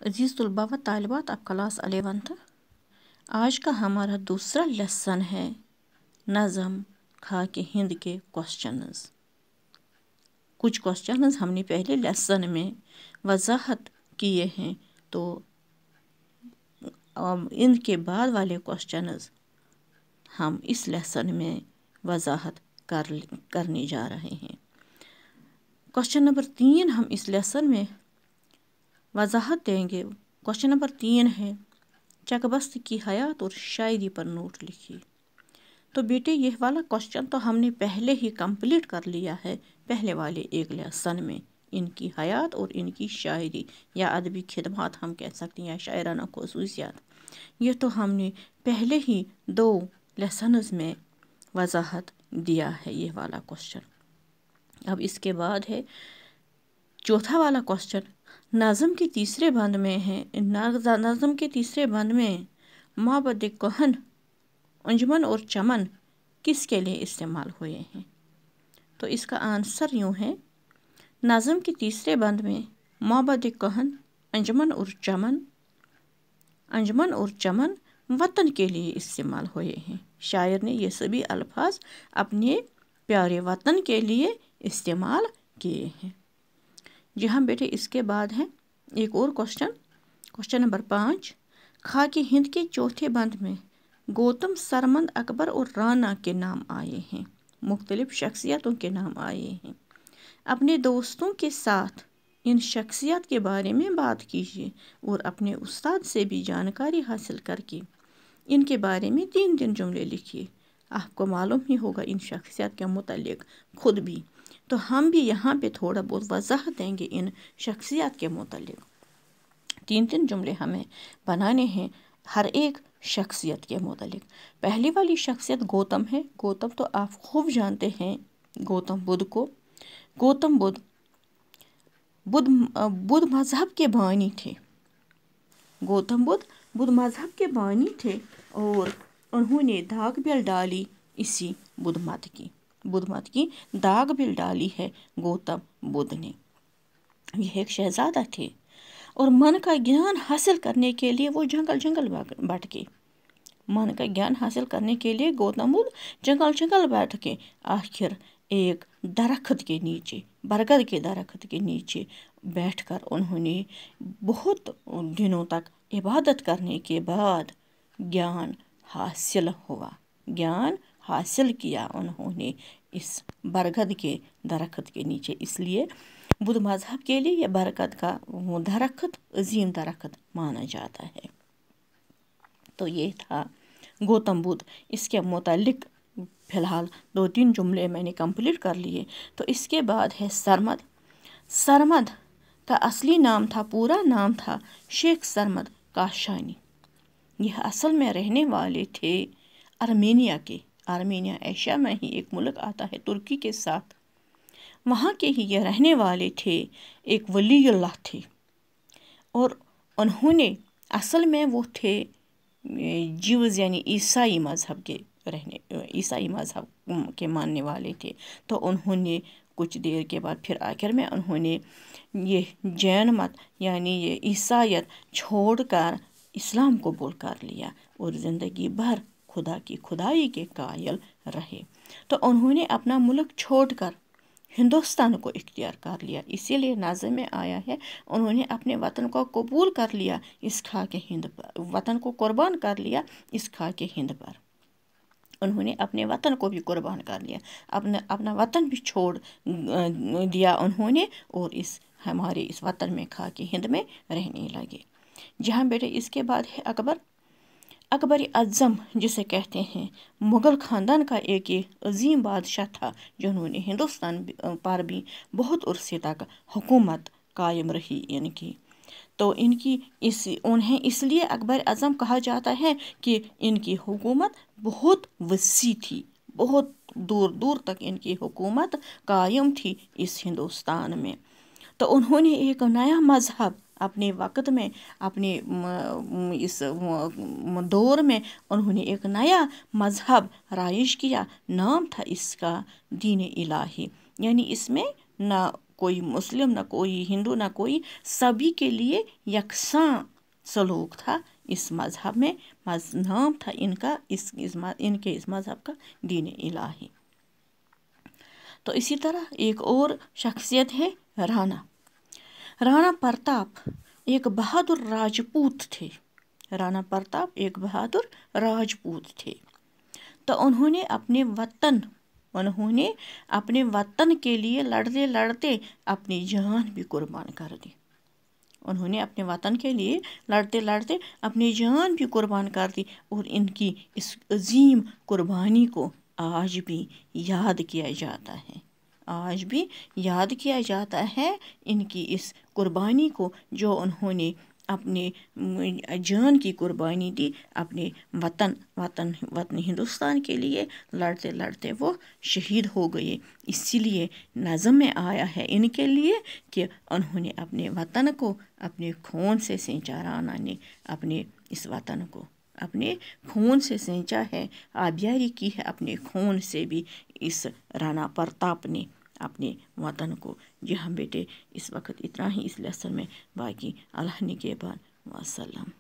अजीज़ तलबा व तालिबात, आप क्लास 11th। आज का हमारा दूसरा लेसन है नज़म खाके हिंद के क्वेश्चंस। कुछ क्वेश्चंस हमने पहले लेसन में वजाहत किए हैं, तो इनके बाद वाले क्वेश्चंस हम इस लेसन में वजाहत करने जा रहे हैं। क्वेश्चन नंबर 3 हम इस लेसन में वजाहत देंगे। क्वेश्चन नंबर 3 है, चकबस्त की हयात और शायरी पर नोट लिखिए। तो बेटे यह वाला क्वेश्चन तो हमने पहले ही कंप्लीट कर लिया है, पहले वाले एक लेसन में। इनकी हयात और इनकी शायरी या अदबी खिदमात हम कह सकते हैं, या शायराना खसूसियात, ये तो हमने पहले ही 2 लेसन्स में वजाहत दिया है ये वाला क्वेश्चन। अब इसके बाद है चौथा वाला क्वेश्चन, नज़म के तीसरे बंद में है। नज़म के तीसरे बंद में माबद कहन, अंजुमन और चमन किसके लिए इस्तेमाल हुए हैं? तो इसका आंसर यूँ है, नज़म के तीसरे बंद में माबद कहन, अंजुमन और चमन वतन के लिए इस्तेमाल हुए हैं। शायर ने ये सभी अल्फाज अपने प्यारे वतन के लिए इस्तेमाल किए हैं। जी हाँ बेटे, इसके बाद है एक और क्वेश्चन नंबर 5, खाकी हिंद के चौथे बंद में गौतम, सरमंद, अकबर और राना के नाम आए हैं। मुख्तलिफ शख्सियतों के नाम आए हैं। अपने दोस्तों के साथ इन शख्सियत के बारे में बात कीजिए और अपने उस्ताद से भी जानकारी हासिल करके इनके बारे में 3 जुमले लिखिए। आपको मालूम ही होगा इन शख्सियत के मुतालिक खुद भी, तो हम भी यहाँ पे थोड़ा बहुत वजाहत देंगे इन शख्सियत के मुतालिक। 3 जुमले हमें बनाने हैं हर एक शख्सियत के मुतालिक। पहली वाली शख्सियत गौतम है। गौतम तो आप खूब जानते हैं गौतम बुद्ध को। गौतम बुद्ध मजहब के बानी थे। गौतम बुद्ध मजहब के बानी थे और उन्होंने दाग बेल डाली इसी बुद्ध मत की दाग बेल डाली है गौतम बुद्ध ने। यह एक शहजादा थे और मन का ज्ञान हासिल करने के लिए वो जंगल भटके। मन का ज्ञान हासिल करने के लिए गौतम बुद्ध जंगल भटके। आखिर एक दरख्त के नीचे, बरगद के दरख्त के नीचे बैठकर उन्होंने बहुत दिनों तक इबादत करने के बाद ज्ञान हासिल हुआ। ज्ञान हासिल किया उन्होंने इस बरगद के दरख्त के नीचे। इसलिए बुद्ध मजहब के लिए यह बरगद का दरख्त अजीम दरख्त माना जाता है। तो ये था गौतम बुद्ध। इसके मुतालिक फ़िलहाल 2-3 जुमले मैंने कंप्लीट कर लिए। तो इसके बाद है सरमद। सरमद का असली नाम था, पूरा नाम था शेख सरमद काशानी। यह असल में रहने वाले थे आर्मेनिया के। आर्मेनिया एशिया में ही एक मुल्क आता है तुर्की के साथ। वहाँ के ही ये रहने वाले थे। एक वलीउल्लाह थे और उन्होंने असल में वो थे ज्यूज़ यानी ईसाई मज़हब के मानने वाले थे। तो उन्होंने कुछ देर के बाद फिर आखिर में उन्होंने ये जैन मत यानी ये ईसाईयत छोड़कर इस्लाम को कबूल कर लिया और ज़िंदगी भर खुदा की खुदाई के कायल रहे। तो उन्होंने अपना मुल्क छोड़कर हिंदुस्तान को इख्तियार कर लिया। इसीलिए नाज़म में आया है, उन्होंने अपने वतन को कबूल कर लिया इस खाके हिंद पर, वतन को कुर्बान कर लिया इस खाके हिंद पर। उन्होंने अपने वतन को भी कुर्बान कर लिया, अपना वतन भी छोड़ दिया उन्होंने और हमारे इस वतन में खाके हिंद में रहने लगे। जहाँ बेटे इसके बाद है अकबर। अकबर अज़म जिसे कहते हैं, मुग़ल ख़ानदान का एक अजीम बादशाह था जिन्होंने हिंदुस्तान पर भी बहुत अरसे तक हुकूमत कायम रही इनकी। तो उन्हें इसलिए अकबर अज़म कहा जाता है कि इनकी हुकूमत बहुत वसी थी, बहुत दूर दूर तक इनकी हुकूमत कायम थी इस हिंदुस्तान में। तो उन्होंने एक नया मज़हब अपने वक्त में, अपने इस दौर में उन्होंने एक नया मज़हब राइज किया। नाम था इसका दीन इलाही, यानी इसमें ना कोई मुस्लिम, ना कोई हिंदू, ना कोई, सभी के लिए यकसां सलूक था इस मज़हब में। नाम था इनका इनके इस मज़हब का दीन इलाही। तो इसी तरह एक और शख्सियत है राणा। राणा प्रताप एक बहादुर राजपूत थे। राणा प्रताप एक बहादुर राजपूत थे। तो उन्होंने अपने वतन के लिए लड़ते लड़ते अपनी जान भी कुर्बान कर दी। उन्होंने अपने वतन के लिए लड़ते लड़ते अपनी जान भी कुर्बान कर दी, और इनकी इस अजीम कुर्बानी को आज भी याद किया जाता है। आज भी याद किया जाता है इनकी इस कुर्बानी को, जो उन्होंने अपने जान की कुर्बानी दी अपने वतन हिंदुस्तान के लिए। लड़ते लड़ते वो शहीद हो गए। इसीलिए नज़म में आया है इनके लिए कि उन्होंने अपने वतन को अपने खून से सींचा। राणा ने अपने इस वतन को अपने खून से सींचा है, आबियारी की है अपने खून से भी इस राणा प्रताप ने अपने वतन को। जी हाँ बेटे, इस वक्त इतना ही इस लेसन में, बाकी अल्लाह ने के बाद वसल्लम।